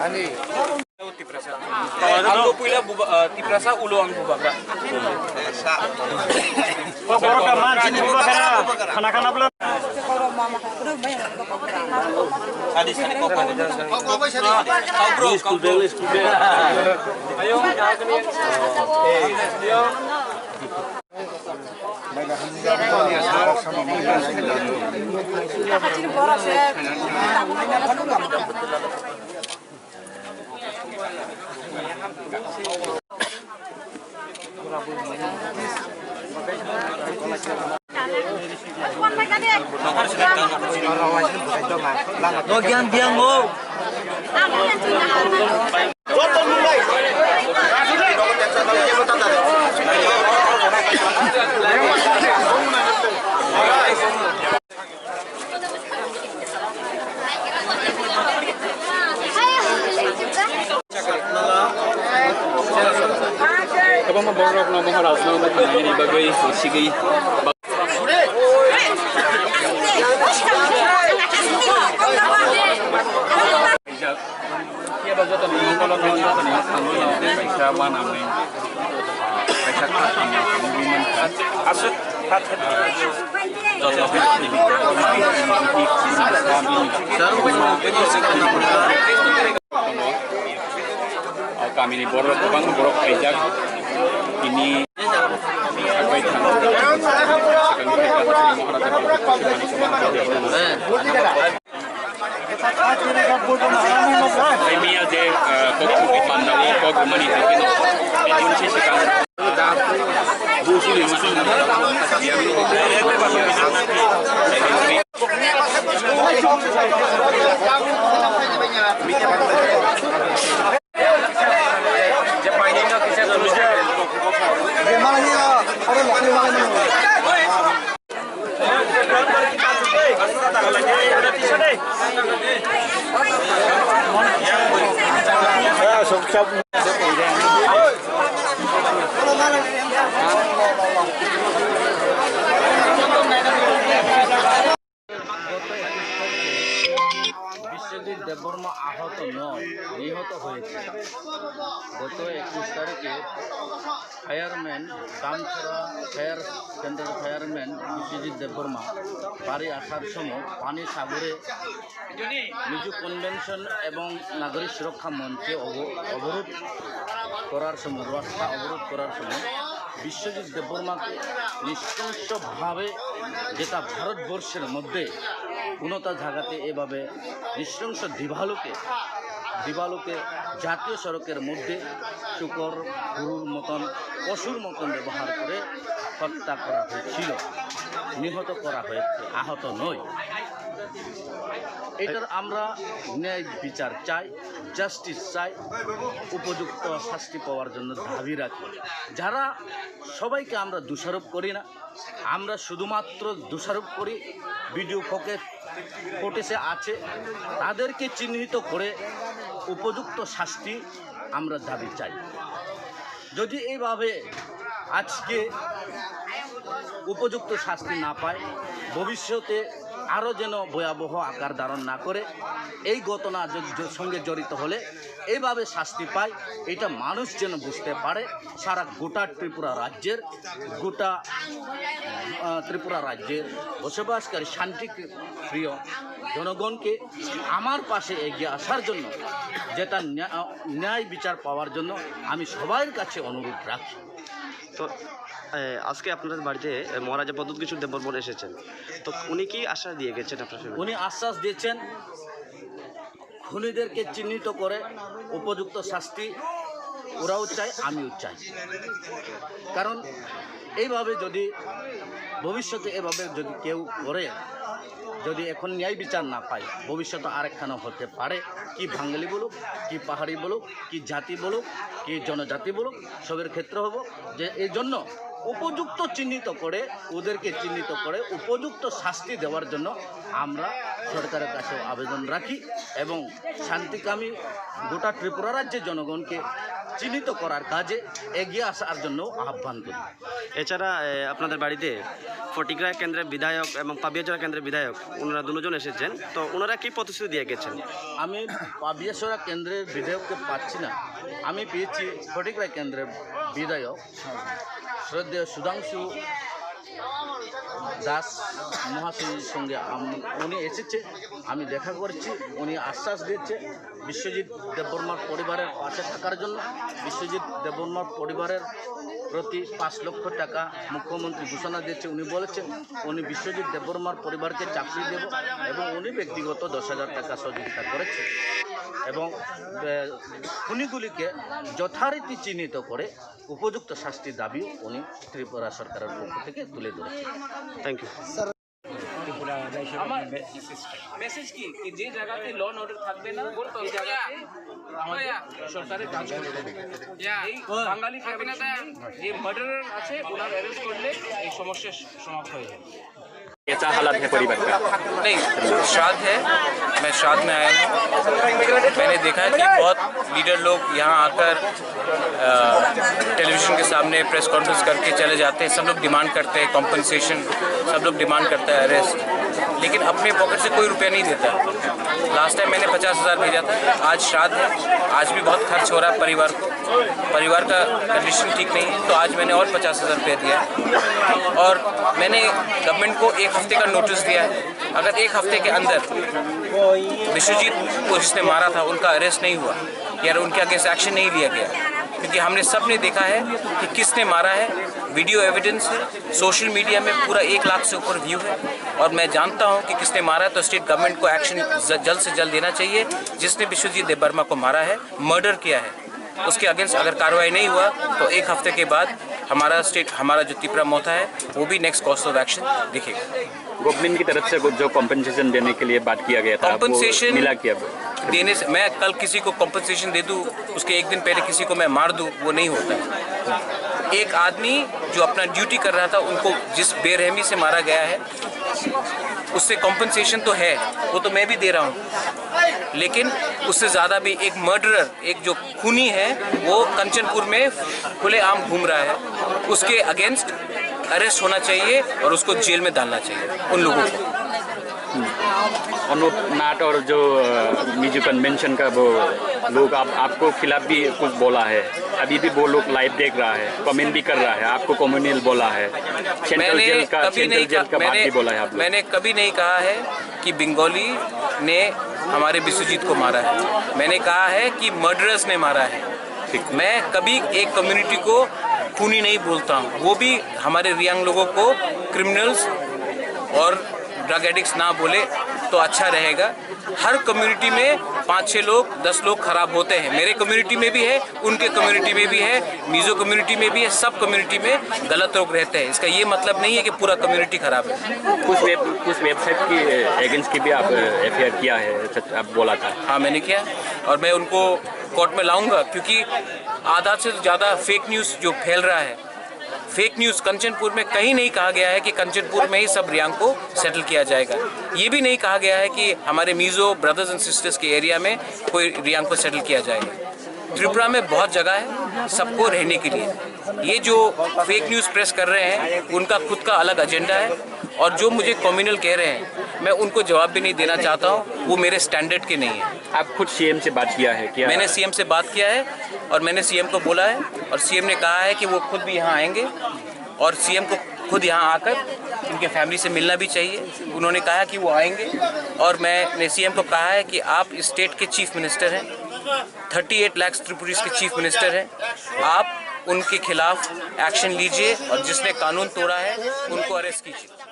Ani. Tiprasa. Ang pula tiprasa ulo ang bubaga. Boro kaman sini bubaga. Kana belum. Hadis kok bro, school bell. Ayo. Ayo. Bagian biang mo. Kapag maborok na mga raos na mga bagay, sige. Iya bago to ni ko lang yung to ni ano yung paisa pa namin. Paisa ka sa movement asset hat. Kami ni borok bang borok pejak ini agak Kami ada kopi pandang kopi mani tapi Indonesia sekarang busu Biswajit Debbarma আহত নয়, নিহত হয়েছে। গত 21 তারিখে fireman Damchhara fire সেন্টারের fireman Biswajit Debbarma বাড়ি আসার সময় পানি সাগরে মিজু কনভেনশন এবং নাগরিক সুরক্ষা মঞ্চে অবরোধ করার সময় রাস্তা অবরোধ করার সময় বিশ্বজিৎ দেববর্মাকে নৃশংসভাবে যেটা ভারতবর্ষের মধ্যে কোনোটা জায়গাতে এভাবে নৃশংস দিবালুকে জাতীয় সড়কের মধ্যে শুকর গরুর মতন পশুর মতন ব্যবহার করে হত্যা করা হয়েছিল, নিহত করা হয়েছে, আহত নয়। এটার আমরা ন্যায় বিচার চাই, জাস্টিস চাই, উপযুক্ত শাস্তি পাওয়ার জন্য দাবি রাখি। যারা সবাইকে আমরা দোষারোপ করি না, আমরা শুধুমাত্র দোষারোপ করি ভিডিও ফুটেজে আছে, তাদেরকে চিহ্নিত করে উপযুক্ত শাস্তি আমরা দাবি চাই। যদি এইভাবে আজকে উপযুক্ত শাস্তি না পায়, ভবিষ্যতে আরও যেন ভয়াবহ আকার ধারণ না করে, এই ঘটনা সঙ্গে জড়িত হলে এইভাবে শাস্তি পায়, এটা মানুষ যেন বুঝতে পারে। সারা গোটা ত্রিপুরা রাজ্যের বসবাসকারী শান্তিপ্রিয় জনগণকে আমার পাশে এগিয়ে আসার জন্য, যেটা ন্যায় বিচার পাওয়ার জন্য আমি সবার কাছে অনুরোধ রাখি। তো আজকে আপনাদের বাড়িতে মহারাজা প্রদ্যোৎ দেববর্মন এসেছেন, তো উনি কি আশ্বাস দিয়ে গেছেন আপনার? উনি আশ্বাস দিয়েছেন খুনিদেরকে চিহ্নিত করে উপযুক্ত শাস্তি ওরাও চায়, আমিও চাই। কারণ এইভাবে যদি ভবিষ্যতে এভাবে যদি কেউ করে, যদি এখন ন্যায় বিচার না পায়, ভবিষ্যতে আরেকখানা হতে পারে। কি বাঙালি বলুক, কি পাহাড়ি বলুক, কি জাতি বলুক, কি জনজাতি বলুক, সবের ক্ষেত্রে হব যে এই জন্য উপযুক্ত চিহ্নিত করে ওদেরকে চিহ্নিত করে উপযুক্ত শাস্তি দেওয়ার জন্য আমরা সরকারের কাছে আবেদন রাখি এবং শান্তিকামী গোটা ত্রিপুরা রাজ্যের জনগণকে চিহ্নিত করার কাজে এগিয়ে আসার জন্য আহ্বান করি। এছাড়া আপনাদের বাড়িতে ফটিকরা কেন্দ্রের বিধায়ক এবং পাবিয়াচড়া কেন্দ্রের বিধায়ক ওনারা দুজন এসেছেন, তো ওনারা কি প্রতিশ্রুতি দিয়ে গেছেন? আমি পাবিয়াচড়া কেন্দ্রের বিধায়ককে পাচ্ছি না, আমি পেয়েছি ফটিকরা কেন্দ্রের বিধায়ক শ্রদ্ধেয় সুধাংশু দাস মহাশয়ের সঙ্গে উনি এসেছে, আমি দেখা করছি, উনি আশ্বাস দিয়েছে বিশ্বজিৎ দেববর্মার পরিবারের পাশে থাকার জন্য। বিশ্বজিৎ দেববর্মার পরিবারের প্রতি 5 লক্ষ টাকা মুখ্যমন্ত্রী ঘোষণা দিয়েছে। উনি বলেছেন উনি বিশ্বজিৎ দেববর্মার পরিবারকে চাকরি দেব এবং উনি ব্যক্তিগত 10,000 টাকা সহযোগিতা করেছে এবং খুনিগুলিকে যথারীতি চিহ্নিত করে উপযুক্ত শাস্তির দাবি উনি ত্রিপুরা সরকারের পক্ষ থেকে তুলে ধরেছেন। Thank you. আমার মেসেজ কি যে জায়গাতে ল অ্যান্ড অর্ডার থাকবে না এই জায়গাতে আমাদের সরকারের কাজ করবে। এই বাঙালি ফ্যামিলি যে মার্ডারার আছে ওনার অ্যারেস্ট করলে এই সমস্যার সমাপ্ত হয়ে যাবে। कैसा हालत है परिवार का? नहीं, श्राद्ध है, मैं श्राद्ध में आया हूँ। मैंने देखा है कि बहुत लीडर लोग यहाँ आकर टेलीविज़न के सामने प्रेस कॉन्फ्रेंस करके चले जाते हैं। सब लोग डिमांड करते हैं कॉम्पनसेशन, सब लोग डिमांड करता है अरेस्ट, लेकिन अपने पॉकेट से कोई रुपया नहीं देता। लास्ट टाइम मैंने 50,000 भेजा था, आज श्राद्ध है, आज भी बहुत खर्च हो रहा है परिवार का कंडीशन ठीक नहीं है, तो आज मैंने और 50,000 रुपया दिया और मैंने गवर्नमेंट को 1 हफ्ते का नोटिस दिया है। अगर 1 हफ्ते के अंदर विश्वजीत को जिसने मारा था उनका अरेस्ट नहीं हुआ या उनके अगेंस्ट एक्शन नहीं लिया गया, क्योंकि हमने सब ने देखा है कि किसने मारा है, वीडियो एविडेंस है, सोशल मीडिया में पूरा 1 लाख से ऊपर व्यू है और मैं जानता हूं कि किसने मारा है, तो स्टेट गवर्नमेंट को एक्शन जल्द से जल्द देना चाहिए। जिसने विश्वजीत देबबर्मा को मारा है, मर्डर किया है, उसके अगेंस्ट अगर कार्रवाई नहीं हुआ तो 1 हफ्ते के बाद हमारा जो तिपरा मोथा है वो भी नेक्स्ट कॉर्स ऑफ एक्शन दिखेगा। गवर्नमेंट की तरफ से जो कॉम्पनसेशन देने के लिए बात किया गया था, कॉम्पनसेशन मिला क्या? देने से मैं कल किसी को कॉम्पनसेशन दे दूं, उसके 1 दिन पहले किसी को मैं मार दूं, वो नहीं होता है। एक आदमी जो अपना ड्यूटी कर रहा था, उनको जिस बेरहमी से मारा गया है उससे कॉम्पनसेशन तो है, वो तो मैं भी दे रहा हूँ, लेकिन उससे ज़्यादा भी एक मर्डरर, एक जो खूनी है वो कंचनपुर में खुलेआम घूम रहा है, उसके अगेंस्ट अरेस्ट होना चाहिए और उसको जेल में डालना चाहिए उन लोगों को। अनूप नाट और जो मिजू कन्वेंशन का वो लोग आपको खिलाफ भी कुछ बोला है, अभी भी वो लोग लाइव देख रहा है, कमेंट भी कर रहा है, आपको कम्युनल बोला है, सेंट्रल जेल का बात भी बोला है आप लोग। मैंने कभी नहीं कहा है कि बंगाली ने हमारे विश्वजीत को मारा है, मैंने कहा है कि मर्डरर्स ने मारा है। मैं कभी एक कम्युनिटी को खूनी नहीं बोलता हूँ, वो भी हमारे रियांग लोगों को क्रिमिनल्स और ड्रग एडिक्ट्स ना बोले तो अच्छा रहेगा। हर कम्युनिटी में 5-6 लोग 10 लोग खराब होते हैं, मेरे कम्युनिटी में भी है, उनके कम्युनिटी में भी है, मिजो कम्युनिटी में भी है, सब कम्युनिटी में गलत लोग रहते हैं। इसका ये मतलब नहीं है कि पूरा कम्युनिटी खराब है। कुछ वेबसाइट की एजेंट्स की भी आप एफआईआर किया है, आप बोला था। हाँ, मैंने किया और मैं उनको कोर्ट में लाऊंगा, क्योंकि आधा से ज़्यादा फेक न्यूज़ जो फैल रहा है, फेक न्यूज़ कंचनपुर में कहीं नहीं कहा गया है कि कंचनपुर में ही सब रियांग को सेटल किया जाएगा। ये भी नहीं कहा गया है कि हमारे मिजो ब्रदर्स एंड सिस्टर्स के एरिया में कोई रियांग को सेटल किया जाएगा। त्रिपुरा में बहुत जगह है सबको रहने के लिए। ये जो फेक न्यूज़ प्रेस कर रहे हैं उनका खुद का अलग एजेंडा है और जो मुझे कम्युनल कह रहे हैं मैं उनको जवाब भी नहीं देना चाहता हूँ, वो मेरे स्टैंडर्ड के नहीं है। आप खुद सीएम से बात किया है क्या? मैंने सीएम से बात किया है और मैंने सीएम को बोला है और सीएम ने कहा है कि वो खुद भी यहाँ आएंगे और सीएम को खुद यहाँ आकर इनके फैमिली से मिलना भी चाहिए। उन्होंने कहा कि वो आएंगे और मैंने सीएम को कहा है कि आप स्टेट के चीफ मिनिस्टर हैं, 38 लाख त्रिपुरीज के चीफ मिनिस्टर हैं, आप उनके खिलाफ एक्शन लीजिए और जिसने कानून तोड़ा है उनको अरेस्ट कीजिए।